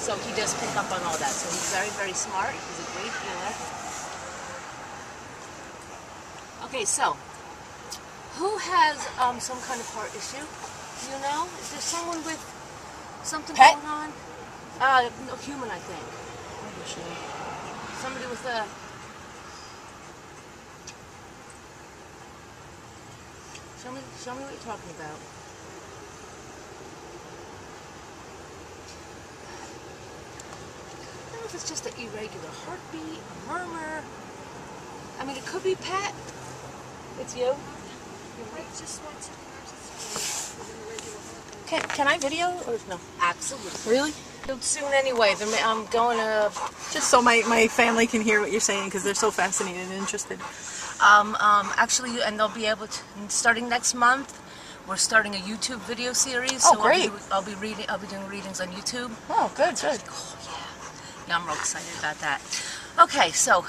So he does pick up on all that. So he's very, very smart. He's a great healer. Okay, so who has some kind of heart issue? Do you know? Is there someone with something Pet? going on? No, human, I think. Somebody with a... Show me what you're talking about. I don't know if it's just an irregular heartbeat, a murmur. I mean, it could be Pat. It's you? Can I video or no? Absolutely. Really? Soon anyway. I'm going to... Just so my family can hear what you're saying because they're so fascinated and interested. Actually, and they'll be able to, starting next month, we're starting a YouTube video series. Oh, so great. I'll be doing readings on YouTube. Oh, good, good. Oh, yeah. Yeah, I'm real excited about that. Okay, so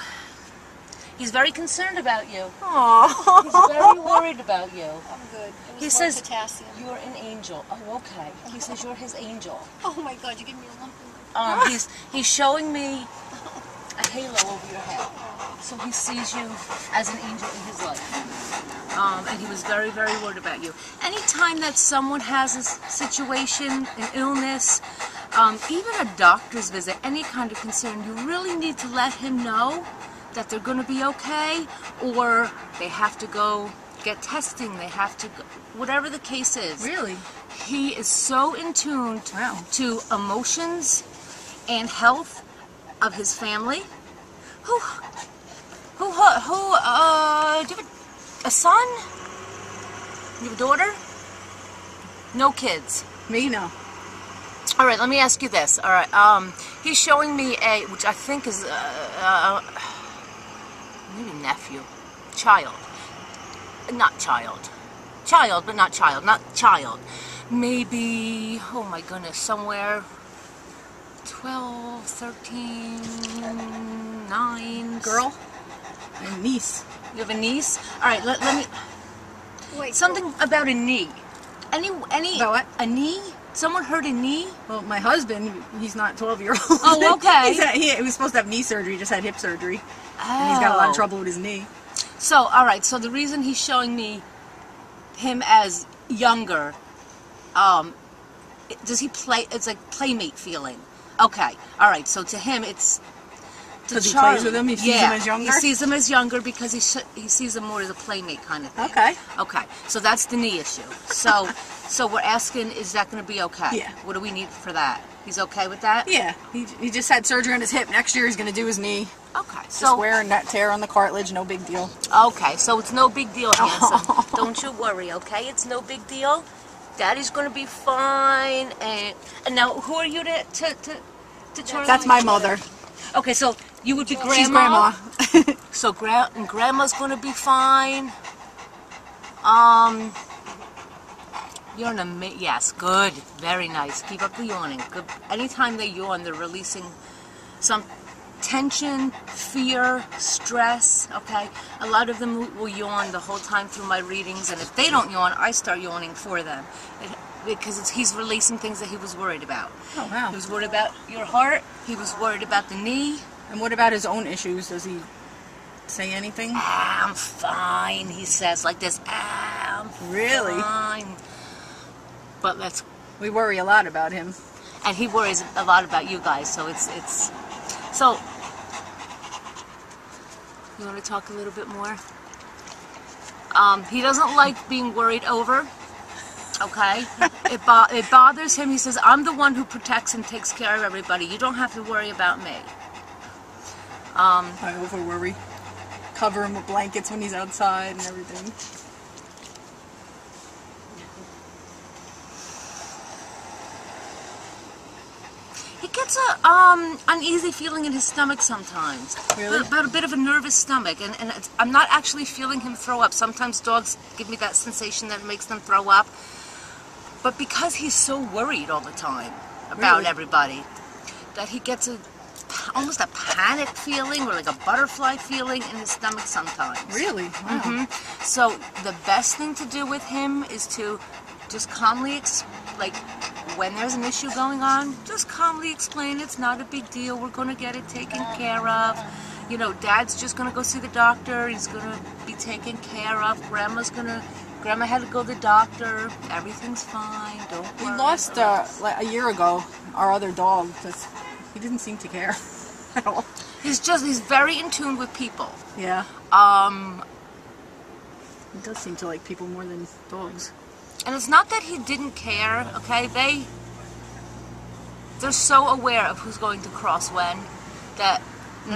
he's very concerned about you. Aww. He's very worried about you. I'm good. He says potassium. you're an angel. Oh, okay. He says you're his angel. Oh my God! You give me a lump in my... He's showing me a halo over your head, so he sees you as an angel in his life. And he was very, very worried about you. Anytime that someone has a situation, an illness, even a doctor's visit, any kind of concern, you really need to let him know that they're going to be okay, or they have to go get testing, they have to go, whatever the case is. Really? He is so in tune to emotions and health of his family. Do you have a son? You have a daughter? No kids. Me, no. All right, let me ask you this. All right, he's showing me which I think is maybe nephew, child, not child, child, but not child, not child. Maybe, oh my goodness, somewhere 12, 13, 9. Girl? A niece. You have a niece? All right, let me... Wait, something about a knee. Any... About what? A knee? Someone hurt a knee? Well, my husband, he's not 12-year-old. Oh, okay. He was supposed to have knee surgery, just had hip surgery. And he's got a lot of trouble with his knee. So, all right, so the reason he's showing me him as younger, does he play... It's like playmate feeling. Okay, all right, so to him, it's... Because he plays with him, he sees him as younger? He sees him as younger because he sees him more as a playmate kind of thing. Okay. Okay, so that's the knee issue. So we're asking, is that going to be okay? Yeah. What do we need for that? He's okay with that? Yeah, he just had surgery on his hip. Next year he's going to do his knee. Okay. Just wear a nut tear on the cartilage, no big deal. Okay, so it's no big deal, handsome. Don't you worry, okay? It's no big deal. Daddy's going to be fine. And now, who are you to Charlie? That's my mother. Okay, so you would be grandma. She's grandma. So grandma's going to be fine. You're an yes, good, very nice. Keep up the yawning. Good. Anytime they yawn, they're releasing some tension, fear, stress. Okay, a lot of them will yawn the whole time through my readings, and if they don't yawn, I start yawning for them. Because he's releasing things that he was worried about. Oh, wow. He was worried about your heart. He was worried about the knee. And what about his own issues? Does he say anything? I'm fine, he says like this. I'm Really? fine. But we worry a lot about him. And he worries a lot about you guys, so it's so you want to talk a little bit more? He doesn't like being worried over. Okay, it bothers him. He says, I'm the one who protects and takes care of everybody. You don't have to worry about me. I over worry. Cover him with blankets when he's outside and everything. He gets a uneasy feeling in his stomach sometimes. Really? About a bit of a nervous stomach, and I'm not actually feeling him throw up. Sometimes dogs give me that sensation that makes them throw up. But because he's so worried all the time about everybody, that he gets almost a panic feeling or like a butterfly feeling in his stomach sometimes. Really? Wow. So the best thing to do with him is to just calmly when there's an issue going on, just calmly explain it's not a big deal. We're going to get it taken care of. You know, Dad's just going to go see the doctor. He's going to be taken care of. Grandma had to go to the doctor. Everything's fine. Don't worry. We lost like a year ago our other dog. He didn't seem to care at all. He's very in tune with people. Yeah. He does seem to like people more than dogs. And it's not that he didn't care, okay? They're so aware of who's going to cross when that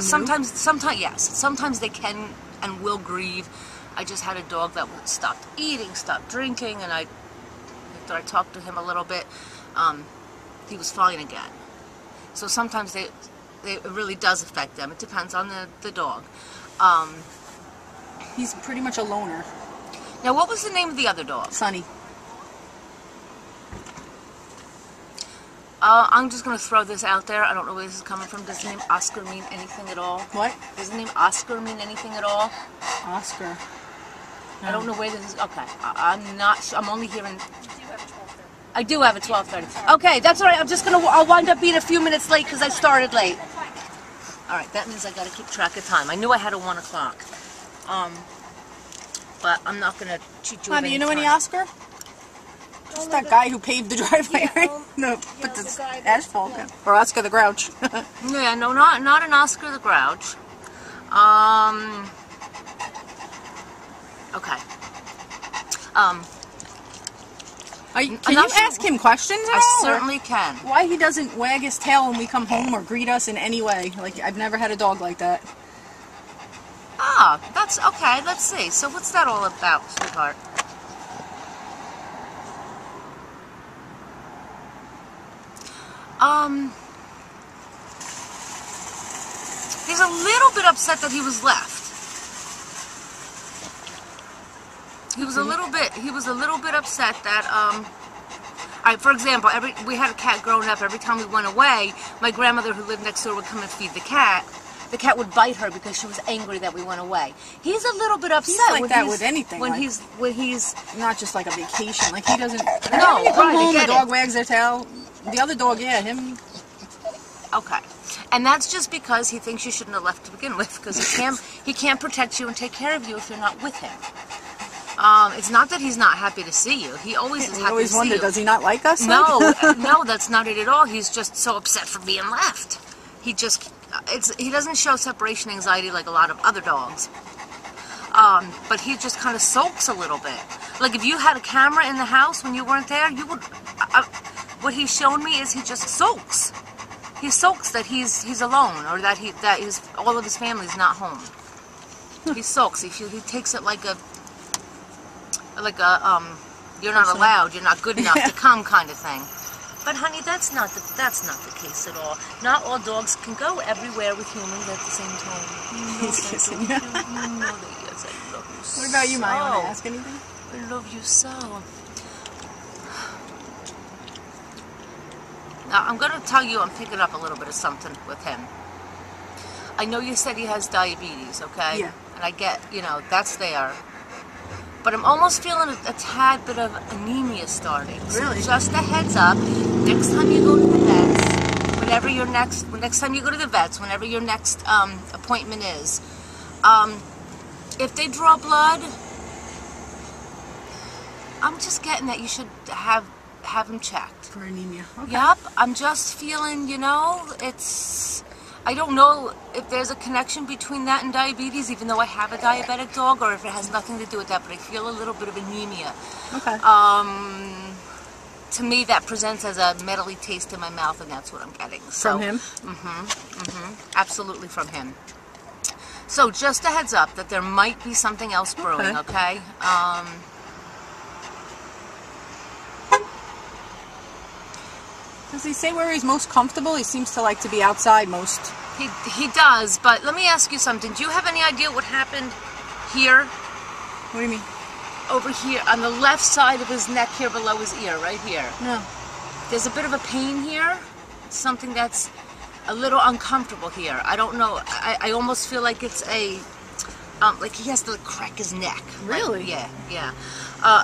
sometimes they can and will grieve. I just had a dog that stopped eating, stopped drinking, and after I talked to him a little bit, he was fine again. So sometimes it really does affect them. It depends on the dog. He's pretty much a loner. Now, what was the name of the other dog? Sonny. I'm just going to throw this out there. I don't know where this is coming from. Does the name Oscar mean anything at all? What? Does the name Oscar mean anything at all? Oscar. I don't know where this is. Okay. I'm not sure. I'm only hearing... I do have a 12:30. Okay, that's all right. I'll wind up being a few minutes late because I started late. All right, that means I got to keep track of time. I knew I had a 1 o'clock. But I'm not going to cheat you. Honey, do you know any Oscar? Just that guy who paved the driveway, right? No, but the asphalt. Or Oscar the Grouch. Yeah, no, not an Oscar the Grouch. Okay. Can you ask him questions at all? I certainly can. Why he doesn't wag his tail when we come home or greet us in any way? Like, I've never had a dog like that. Ah, that's okay. Let's see. So what's that all about, sweetheart? He's a little bit upset that he was left. He was a little bit upset that, alright, for example, we had a cat growing up. Every time we went away, my grandmother who lived next door would come and feed the cat. The cat would bite her because she was angry that we went away. He's a little bit upset. He's like that with anything. When he's not just like a vacation. Like he doesn't. No, when you come right, home, I the get dog it. wags their tail. The other dog, yeah, him. Okay, and that's just because he thinks you shouldn't have left to begin with, because he can't protect you and take care of you if you're not with him. It's not that he's not happy to see you. He always is happy to see you. I always wonder, does he not like us? No, no, that's not it at all. He's just so upset for being left. He doesn't show separation anxiety like a lot of other dogs. But he just kind of sulks a little bit. Like if you had a camera in the house when you weren't there, you would. What he's shown me is he just sulks. He sulks that he's alone, or that all of his family's not home. He sulks. He takes it like a you're not allowed, you're not good enough to come kind of thing. But honey, that's not the case at all. Not all dogs can go everywhere with humans at the same time. He's kissing you. You know that, yes, I love you so. What about you, Maya? Want to ask anything? I love you so. Now, I'm going to tell you, I'm picking up a little bit of something with him. I know you said he has diabetes, okay? Yeah. And I get, that's there. But I'm almost feeling a tad bit of anemia starting. Really? So just a heads up, next time you go to the vets, whenever your next appointment is, if they draw blood, I'm just getting that you should have him checked. For anemia. Okay. Yep, I'm just feeling, I don't know if there's a connection between that and diabetes, even though I have a diabetic dog, or if it has nothing to do with that, but I feel a little bit of anemia. Okay. To me, that presents as a metally taste in my mouth, and that's what I'm getting. From him? Absolutely from him. So just a heads up that there might be something else brewing, okay? Does he say where he's most comfortable? He seems to like to be outside most. He does, but let me ask you something. Do you have any idea what happened here? What do you mean? Over here, on the left side of his neck here below his ear, right here. No. There's a bit of a pain here. Something that's a little uncomfortable here. I don't know. I almost feel like it's like he has to crack his neck. Really? Like, yeah.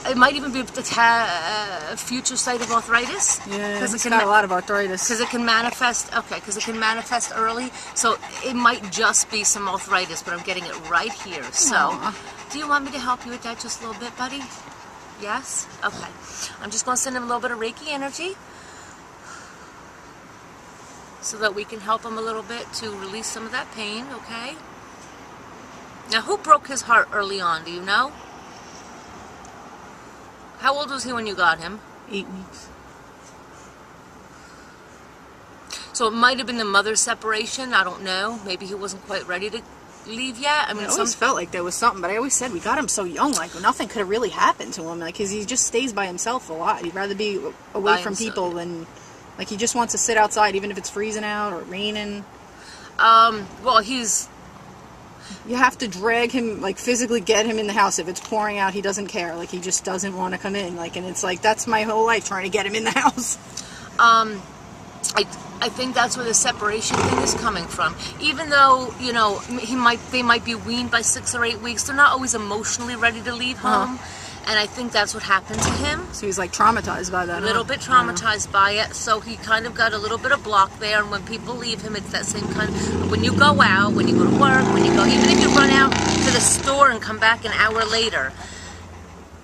It might even be a future site of arthritis. Yeah, because he's got a lot of arthritis. Because it can manifest. Okay, because it can manifest early, so it might just be some arthritis. But I'm getting it right here. So, do you want me to help you with that just a little bit, buddy? Yes. Okay. I'm just going to send him a little bit of Reiki energy, so that we can help him a little bit to release some of that pain. Okay. Now, who broke his heart early on? Do you know? How old was he when you got him? 8 weeks. So it might have been the mother separation. I don't know. Maybe he wasn't quite ready to leave yet. I mean, I always felt like there was something, but I always said we got him so young, like nothing could have really happened to him. Like, cause he just stays by himself a lot. He'd rather be away from people than, like, he just wants to sit outside, even if it's freezing out or raining. Well, you have to drag him, like, physically get him in the house. If it's pouring out, he doesn't care. Like, he just doesn't want to come in. Like, and it's like, that's my whole life, trying to get him in the house. I think that's where the separation thing is coming from. Even though, you know, they might be weaned by 6 or 8 weeks, they're not always emotionally ready to leave home. And I think that's what happened to him. So he's like traumatized by that. A little bit traumatized by it. So he kind of got a little bit of block there. And when people leave him, it's that same kind of, when you go out, when you go to work, when you go, even if you run out to the store and come back an hour later,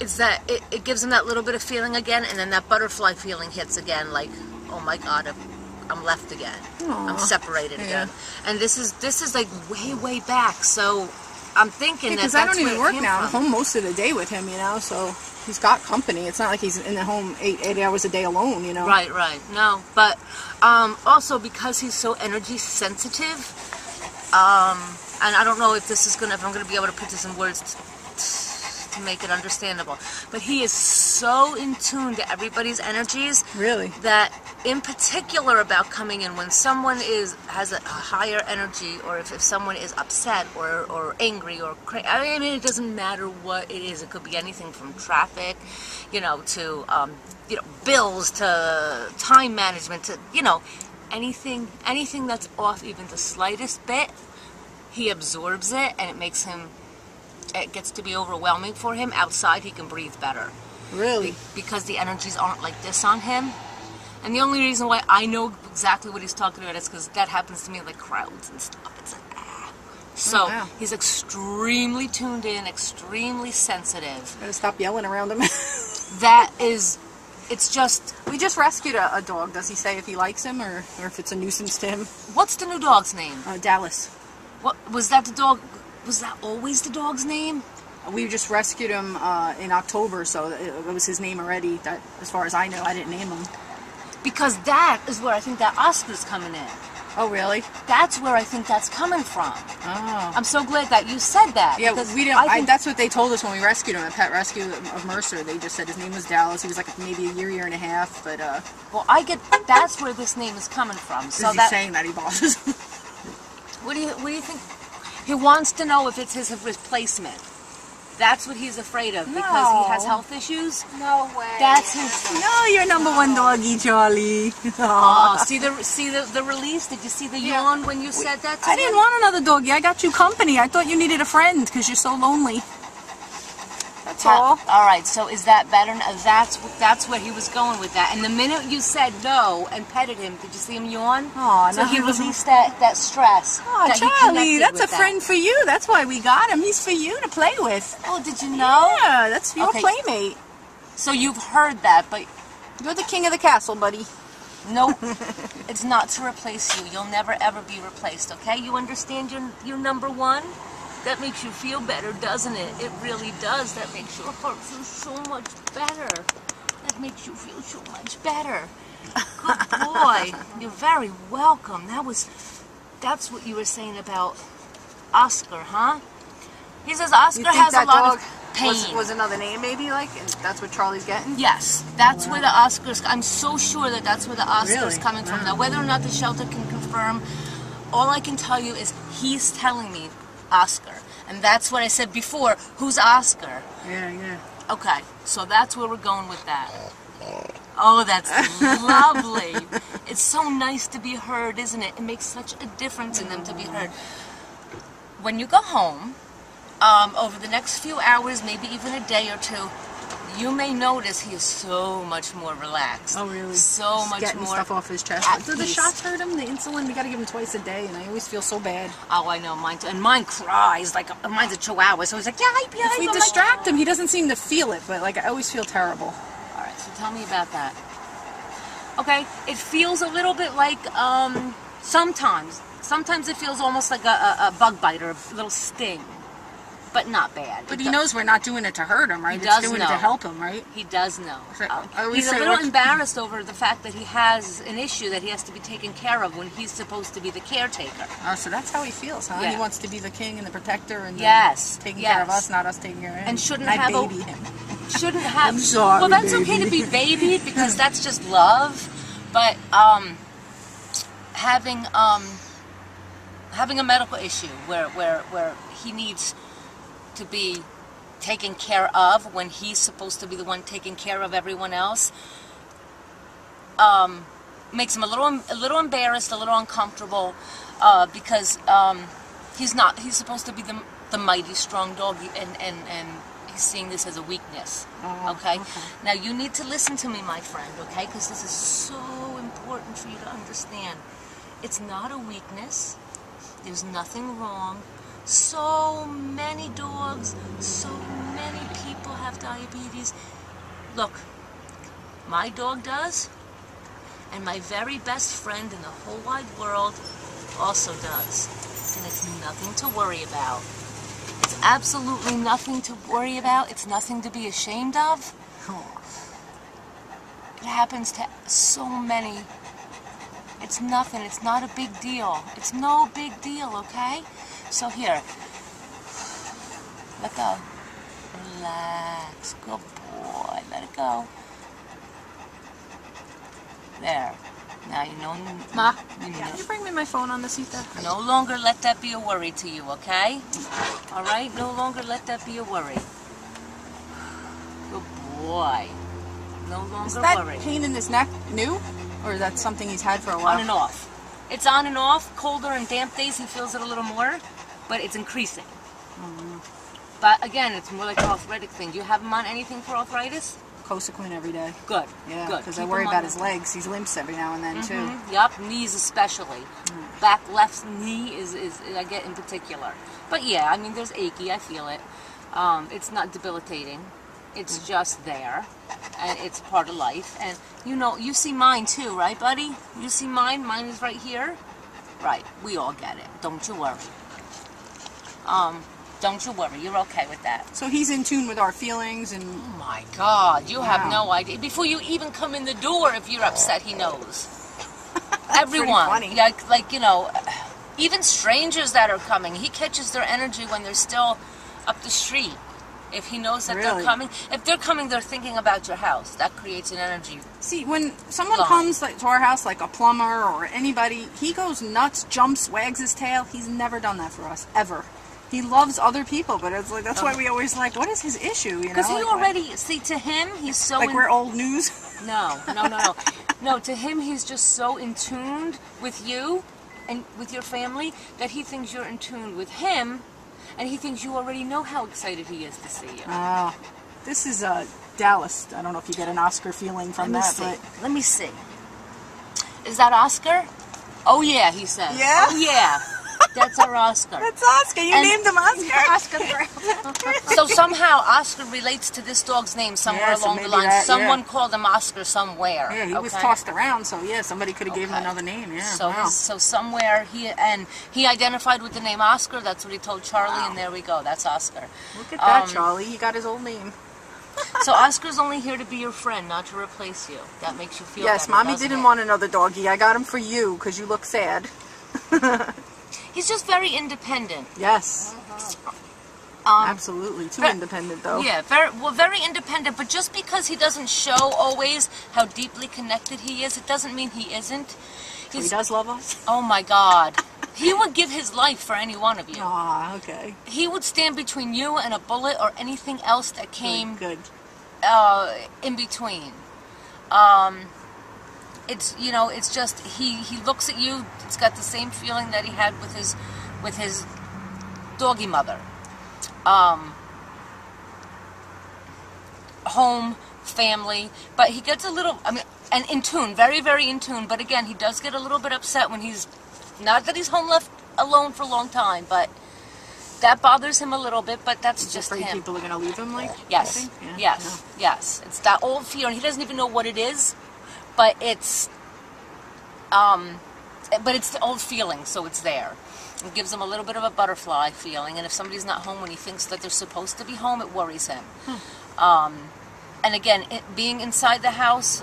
it's that, it gives him that little bit of feeling again. And then that butterfly feeling hits again, like, oh my God, I'm left again. Aww. I'm separated again. And this is like way back. So I'm thinking because I don't even work now. I'm home most of the day with him, you know, so he's got company. It's not like he's in the home 8 hours a day alone, you know. Right. No, but also because he's so energy sensitive, and I don't know if I'm gonna be able to put this in words to make it understandable, but he is so in tune to everybody's energies. Really? That in particular about coming in when someone has a higher energy, or if someone is upset or angry or crazy. I mean, it doesn't matter what it is. It could be anything from traffic, you know, to bills, to time management, to, you know, anything that's off even the slightest bit, he absorbs it, and it gets to be overwhelming for him. Outside, he can breathe better. Really? Because the energies aren't like this on him. And the only reason why I know exactly what he's talking about is because that happens to me in, like, crowds and stuff. It's like, So wow. He's extremely tuned in, extremely sensitive. Gotta stop yelling around him. It's just... We just rescued a dog. Does he say if he likes him or if it's a nuisance to him? What's the new dog's name? Dallas. What was that? The dog? Was that always the dog's name? We just rescued him in October, so it was his name already. That, as far as I know, I didn't name him. Because that is where I think that Oscar's coming in. Oh, really? That's where I think that's coming from. Oh. I'm so glad that you said that. Yeah, we didn't. That's what they told us when we rescued him at Pet Rescue of Mercer. They just said his name was Dallas. He was like maybe a year and a half, but. Well, that's where this name is coming from. So is he saying that he bosses? What do you think? He wants to know if it's his replacement. That's what he's afraid of because he has health issues. No way. That's his. No, you're number one doggy, Charlie. Oh, see the release? Did you see the yawn when you said that to I him? didn't want another doggy. I got you company. I thought you needed a friend because you're so lonely. That's all. All right. So is that better? That's where he was going with that. And the minute you said no and petted him, did you see him yawn? Oh, so he released that stress. Oh, Charlie, that's a friend for you. That's why we got him. He's for you to play with. Oh, did you know? Yeah, that's your playmate. So you've heard that, but you're the king of the castle, buddy. Nope. It's not to replace you. You'll never ever be replaced. Okay? You understand? You're number one. That makes you feel better, doesn't it? It really does. That makes your heart feel so much better. That makes you feel so much better. Good boy. You're very welcome. That's what you were saying about Oscar, huh? He says Oscar has a lot of pain. Was another name maybe, like, and that's what Charlie's getting? Yes. That's where the Oscar's... I'm so sure that's where the Oscar's coming from. Now, whether or not the shelter can confirm, all I can tell you is he's telling me Oscar. And that's what I said before. Who's Oscar? Yeah. Okay, so that's where we're going with that. Oh, that's lovely. It's so nice to be heard, isn't it? It makes such a difference in them to be heard. When you go home, over the next few hours, maybe even a day or two, you may notice he is so much more relaxed. Oh, really? So Just much getting more stuff off his chest. at Do the peace. shots hurt him? The insulin? We gotta give him twice a day, and I always feel so bad. Oh, I know, mine too. And mine cries, like, mine's a chihuahua, so he's like, yeah, If we distract him, he doesn't seem to feel it, but like I always feel terrible. All right, so tell me about that. Okay, it feels a little bit like, sometimes it feels almost like a bug bite or a little sting, but not bad. But he knows we're not doing it to hurt him, right? He does It's doing it know. to help him, right? He does know. I always He's a say, little like- embarrassed over the fact that he has an issue that he has to be taken care of when he's supposed to be the caretaker. Oh, so that's how he feels, huh? Yeah. He wants to be the king and the protector and Yes, taking yes. care of us, not us taking care of him. And shouldn't I have a- baby him. Shouldn't have. I'm sorry, well, that's baby. okay to be babied because that's just love. But having a medical issue where he needs to be taken care of when he's supposed to be the one taking care of everyone else, makes him a little embarrassed, a little uncomfortable, because he's not. He's supposed to be the mighty strong dog, and he's seeing this as a weakness. Okay? Now you need to listen to me, my friend. Okay? Because this is so important for you to understand. It's not a weakness. There's nothing wrong. So many dogs, so many people have diabetes. Look, my dog does, and my very best friend in the whole wide world also does. And it's nothing to worry about. It's absolutely nothing to worry about. It's nothing to be ashamed of. It happens to so many. It's nothing. It's not a big deal. It's no big deal, okay? So here, let go. Relax. Good boy. Let it go. There. Now you know. Ma, you know- can you bring me my phone on the seat there? no longer let that be a worry to you, okay? All right? No longer let that be a worry. Good boy. No longer Is that worry. pain in his neck new? Or is that something he's had for a On while? and off. It's on and off. Colder and damp days, he feels it a little more, but it's increasing. But again, it's more like an arthritic thing. Do you have him on anything for arthritis? Cosequin every day. Good. Yeah, Good. because I Keep worry him on about his that. legs. He limps every now and then, too. Yup, knees especially. Back left knee is I get in particular. But yeah, I mean, there's achy. I feel it. It's not debilitating. It's just there, and it's part of life. And you know, you see mine too, right, buddy? You see mine. Mine is right here. Right. We all get it. Don't you worry. Don't you worry. You're okay with that. So he's in tune with our feelings and... Oh my God, you have Wow. no idea. Before you even come in the door, if you're upset, he knows. pretty Everyone, funny. like you know, even strangers that are coming, he catches their energy when they're still up the street. If he knows that Really? they're coming, if they're coming, they're thinking about your house. That creates an energy. See, when someone Line. comes like, to our house, like a plumber or anybody, he goes nuts, jumps, wags his tail. He's never done that for us, ever. He loves other people, but it's like that's why we always like, what is his issue? You know, Because he like, already, see, to him, he's so like in, we're old news. No. No, to him, he's just so in tune with you and with your family that he thinks you're in tune with him, and he thinks you already know how excited he is to see you. This is Dallas. I don't know if you get an Oscar feeling from Let me that, see. but Let me see. Is that Oscar? Oh, yeah, he says. Yeah? Oh, yeah. That's our Oscar. that's Oscar. You And- named him Oscar. Oscar So somehow Oscar relates to this dog's name somewhere Yeah, so along the maybe line. that, Someone yeah. called him Oscar somewhere. Yeah, he was okay? tossed around, so yeah, somebody could have gave him Okay. another name. Yeah, So, wow. so somewhere he identified with the name Oscar. That's what he told Charlie, and there we go. That's Oscar. Look at that, Charlie. He got his old name. So Oscar's only here to be your friend, not to replace you. That makes you feel Yes, better, Mommy doesn't didn't it? want another doggy. I got him for you because you look sad. He's just very independent. Yes, absolutely. Too but- independent, though. Yeah, very independent. But just because he doesn't show always how deeply connected he is, it doesn't mean he isn't. So he does love us. Oh my God, he would give his life for any one of you. Ah, okay. He would stand between you and a bullet or anything else that came Good. in between. It's, you know, it's just he looks at you. It's got the same feeling that he had with his doggy mother. home, family, but he gets a little, I mean, and in tune, very, very in tune, but again, he does get a little bit upset when he's, not that he's home left alone for a long time, but that bothers him a little bit, but that's He's just afraid him. people are going to leave him, like? Yes, I think? Yeah. yes, yes. It's that old fear, and he doesn't even know what it is, but it's the old feeling, so it's there. It gives him a little bit of a butterfly feeling, and if somebody's not home when he thinks that they're supposed to be home, it worries him. And again, being inside the house,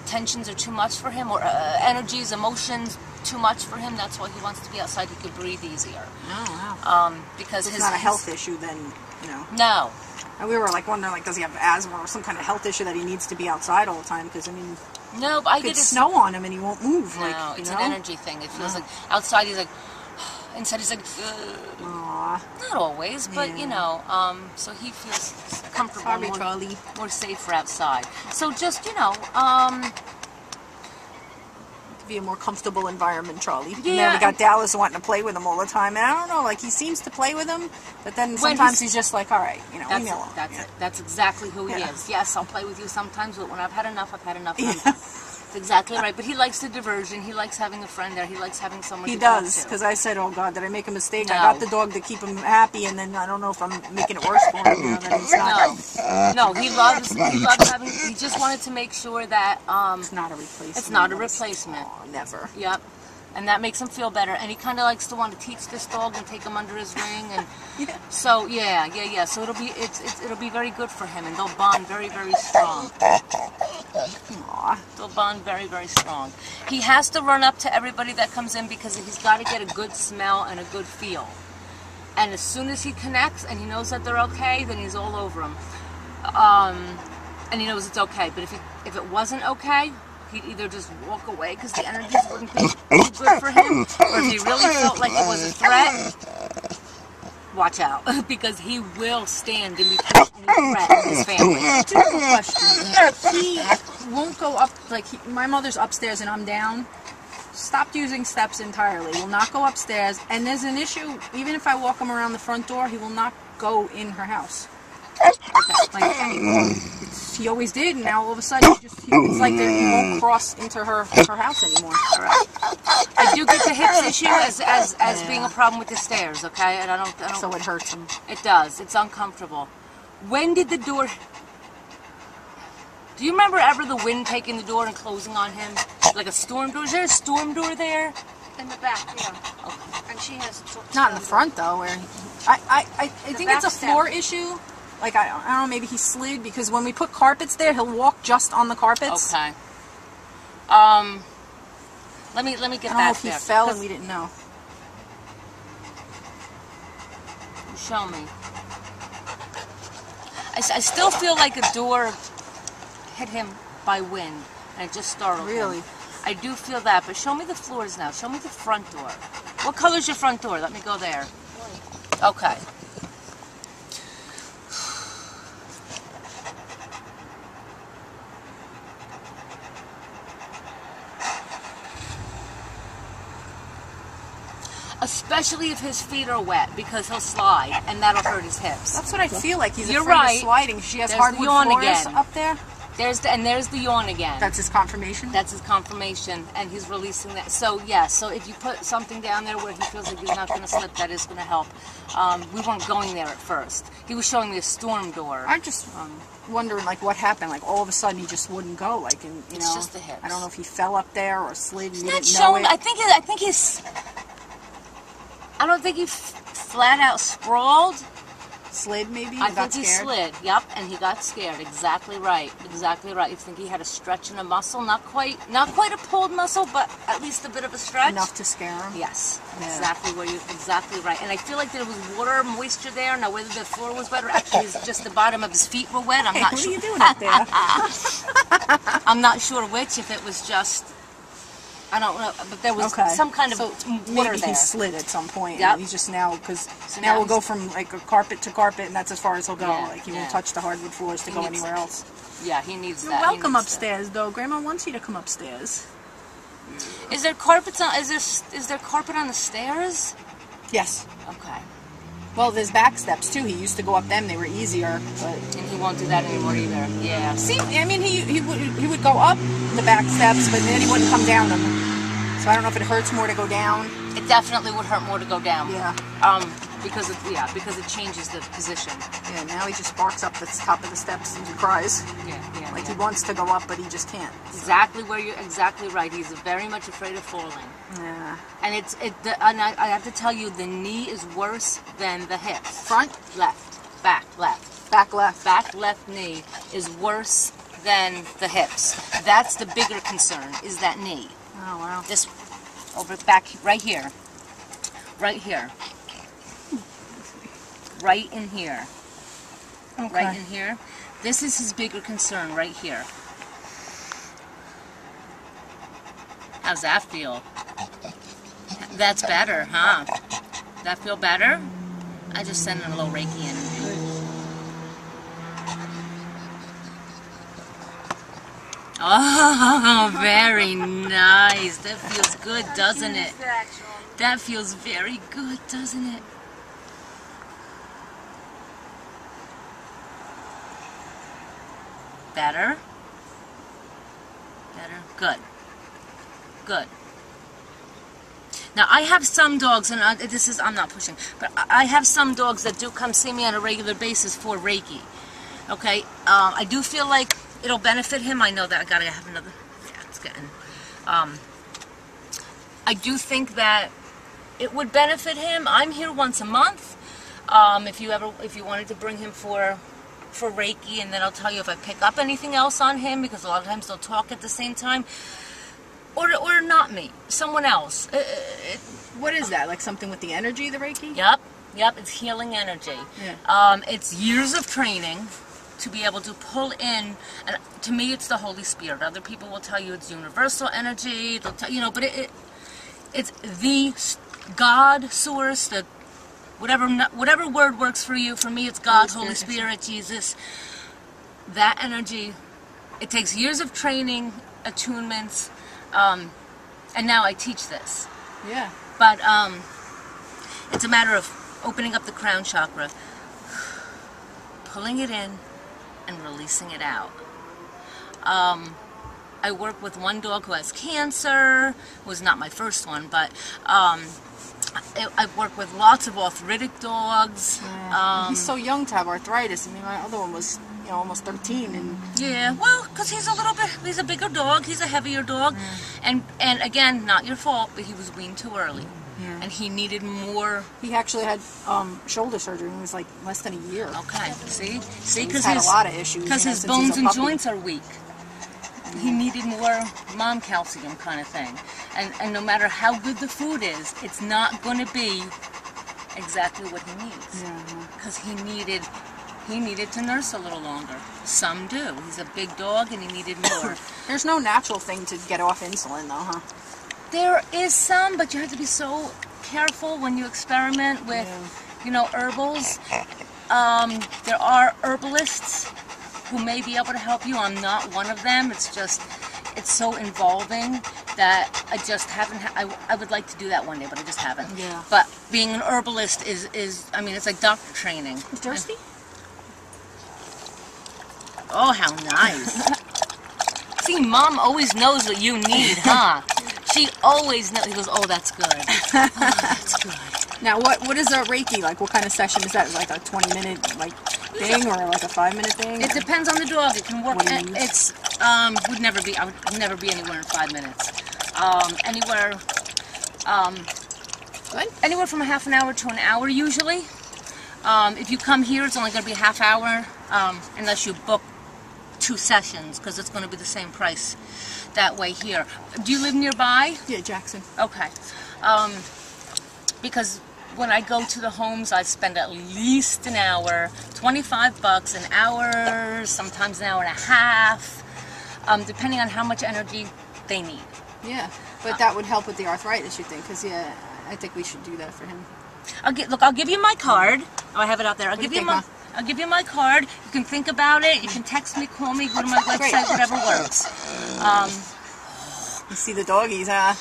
tensions are too much for him, or energies, emotions, too much for him. That's why he wants to be outside. He could breathe easier. Oh, wow. Because it's not a health issue then, you know. No. And we were like wondering, like, does he have asthma or some kind of health issue that he needs to be outside all the time? Because, I mean, no, but I could get snow on him and he won't move. No, like, it's you know? an energy thing. It feels like outside he's like, inside he's like, Aww. not always, but Yeah. you know, so he feels comfortable, Sorry, Charlie. more safer outside. So just, you know, Be a more comfortable environment, Charlie. Yeah, And then we got Dallas wanting to play with him all the time. And I don't know, like, he seems to play with him, but then sometimes he's just like, all right, you know, leave me alone. That's Yeah. it. That's exactly who he Yeah. is. Yes, I'll play with you sometimes, but when I've had enough, I've had enough. Yeah. That's exactly right. But he likes the diversion. He likes having a friend there. He likes having someone He to talk does, to. because I said, oh, God, did I make a mistake? No. I got the dog to keep him happy, and then I don't know if I'm making it worse for him, you know, that he's not. No, he loves having, he just wanted to make sure that, It's not a replacement. it's not a replacement. Oh, never. Yep. And that makes him feel better. And he kind of likes to want to teach this dog and take him under his wing. And Yeah. so, yeah. So it'll be very good for him. And they'll bond very, very strong. Aw. They'll bond very, very strong. He has to run up to everybody that comes in because he's got to get a good smell and a good feel. And as soon as he connects and he knows that they're okay, then he's all over them. And he knows it's okay. But if it wasn't okay, he'd either just walk away because the energies wouldn't be too good for him, or if he really felt like it was a threat, watch out, because he will stand in between any threat in his family. Two questions. He won't go up, like, my mother's upstairs and I'm down. Stopped using steps entirely. Will not go upstairs. And there's an issue, even if I walk him around the front door, he will not go in her house. Like, anymore. He always did, and now all of a sudden, it's like he won't cross into her house anymore. All right. I do get the hips issue as being a problem with the stairs, okay? And I don't. So it hurts him. It does. It's uncomfortable. When did the door? Do you remember ever the wind taking the door and closing on him, like a storm door? Is there a storm door there? In the back, yeah. Okay. And she has... Not in the front, though, where I think it's a back floor step. issue. Like, I don't know, maybe he slid, because when we put carpets there, he'll walk just on the carpets. Okay. Let me get I don't know that if he there. fell and we didn't know. Show me. I still feel like a door hit him by wind, and it just startled Really? him. I do feel that, but show me the floors now. Show me the front door. What color's your front door? Let me go there. Okay. Especially if his feet are wet, because he'll slide, and that'll hurt his hips. That's what I feel like. He's You're afraid right. of sliding. She has There's the hardwood yawn floors again. up there. There's the yawn again. That's his confirmation. That's his confirmation, and he's releasing that. So, yeah, so if you put something down there where he feels like he's not going to slip, that is going to help. We weren't going there at first. He was showing me a storm door. I'm just wondering, like, what happened. Like, all of a sudden, he just wouldn't go. Like, and you It's know, just the hips. I don't know if he fell up there or slid and He's we not didn't know showing. it. I don't think he flat out sprawled. Slid, maybe? I got think he scared? slid. Yep, and he got scared. Exactly right. Exactly right. You think he had a stretch in a muscle? Not quite a pulled muscle, but at least a bit of a stretch. Enough to scare him? Yes, Yeah. exactly right. And I feel like there was water, moisture there. Now whether the floor was wet or actually it's just the bottom of his feet were wet, I'm Hey, not what sure. are you doing up there? I'm not sure which. If it was just, I don't know, but there was Okay. some kind of So water maybe there. he slid at some point. Yep. And he's just now, because So now now we'll go he's- from, like, a carpet to carpet, and that's as far as he'll go. Yeah, Like, he yeah. won't touch the hardwood floors to He go needs- anywhere else. Yeah, he needs You're that. He welcome needs that. upstairs, though. Grandma wants you to come upstairs. Is there carpets on? Is there carpet on the stairs? Yes. Okay. Well, there's back steps too. He used to go up them; they were easier. But And he won't do that anymore either. Yeah. see, I mean, he would go up the back steps, but then he wouldn't come down them. So I don't know if it hurts more to go down. It definitely would hurt more to go down. Yeah. Because it changes the position. Yeah. Now he just barks up the top of the steps and he cries. Yeah. Like he wants to go up, but he just can't. Exactly where you're exactly right. He's very much afraid of falling. Yeah. And and I have to tell you, the knee is worse than the hips. Front, Left, back, left. back, left. Back left knee is worse than the hips. That's the bigger concern, is that knee. Oh wow. This over back right here. Right here. Right in here. Okay. Right in here. This is his bigger concern right here. How's that feel? That's better, huh? That feel better? I just sent in a little Reiki energy. Oh, very nice. That feels good, doesn't it? That feels very good, doesn't it? Better? Better? Good. Good. Now, I have some dogs, and I'm not pushing, but I have some dogs that do come see me on a regular basis for Reiki. Okay? I do feel like it'll benefit him. I know that I gotta have another. Yeah, it's getting. I do think that it would benefit him. I'm here once a month. If you wanted to bring him for Reiki, and then I'll tell you if I pick up anything else on him, because a lot of times they'll talk at the same time. Or not me, someone else. What is that? Like something with the energy, the Reiki? Yep, it's healing energy. Yeah. It's years of training to be able to pull in, and to me it's the Holy Spirit. Other people will tell you it's universal energy, they'll tell, but it's the God source, the whatever word works for you. For me it's God, Holy Spirit, Jesus. That energy, it takes years of training, attunements, and now I teach this. Yeah. But it's a matter of opening up the crown chakra, pulling it in, and releasing it out. I work with one dog who has cancer. It was not my first one, but I work with lots of arthritic dogs. Yeah. He's so young to have arthritis. I mean, my other one was, almost 13, and yeah, well, because he's a bigger dog, he's a heavier dog, and again, not your fault, but he was weaned too early, and he needed more. He actually had shoulder surgery when he was like less than a year. Okay, see, because he's had a lot of issues. Because his bones and joints are weak. He needed more mom calcium kind of thing, and no matter how good the food is, it's not going to be exactly what he needs, because he needed to nurse a little longer. Some do. He's a big dog and he needed more. There's no natural thing to get off insulin though, huh? There is some, but you have to be so careful when you experiment with, herbals. There are herbalists who may be able to help you. I'm not one of them. It's so involving that I just haven't. I would like to do that one day, but I just haven't. Yeah. But being an herbalist is it's like doctor training. You thirsty? Oh, how nice. See, Mom always knows what you need, huh? She always knows. He goes, oh, that's good. Oh, that's good. Now, what is a Reiki like? What kind of session is that? Like a 20-minute thing, or like a 5-minute thing? It depends on the dog. It can work. What do you It's would never be. I would never be anywhere in 5 minutes. Anywhere from a half an hour to an hour usually. If you come here, it's only going to be a half hour, unless you book 2 sessions, because it's going to be the same price that way here. Do you live nearby? Yeah, Jackson. Okay. Because when I go to the homes, I spend at least an hour, $25 an hour, sometimes an hour and a half, depending on how much energy they need. Yeah, but that would help with the arthritis, you think? Because, I think we should do that for him. I'll give you my card. Oh, I have it out there. I'll give you my card. You can think about it. You can text me, call me, go to my website, whatever works. You see the doggies, huh?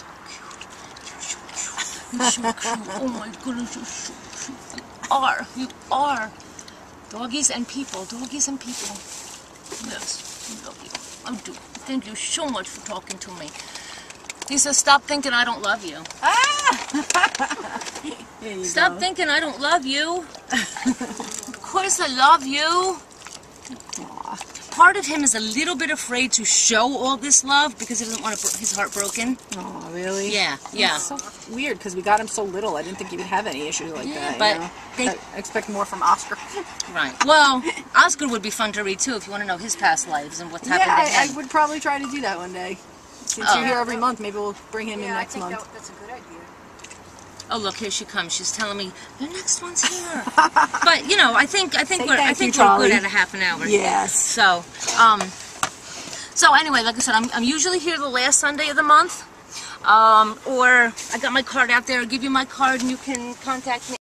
Oh my goodness, you're so cute. are. You are. Doggies and people. Doggies and people. Yes, I love you. I do. Thank you so much for talking to me. He says, stop thinking I don't love you. Stop thinking I don't love you. Of course I love you. Aw. Part of him is a little bit afraid to show all this love because he doesn't want his heart broken. Oh, really? Yeah, yeah. It's so weird because we got him so little. I didn't think he would have any issues like that. but you know? they- I expect more from Oscar. Right. Well, Oscar would be fun to read too if you want to know his past lives and what's happened to I him. would probably try to do that one day. Since Oh. you're here every month, maybe we'll bring him in Yeah, I next think month. that's a good idea. Oh, look, here she comes. She's telling me the next one's here. But you know, I think Say we're thank you, we're Charlie. good at a half an hour. Yes. So anyway, like I said, I'm usually here the last Sunday of the month. Or I got my card out there. I'll give you my card and you can contact me.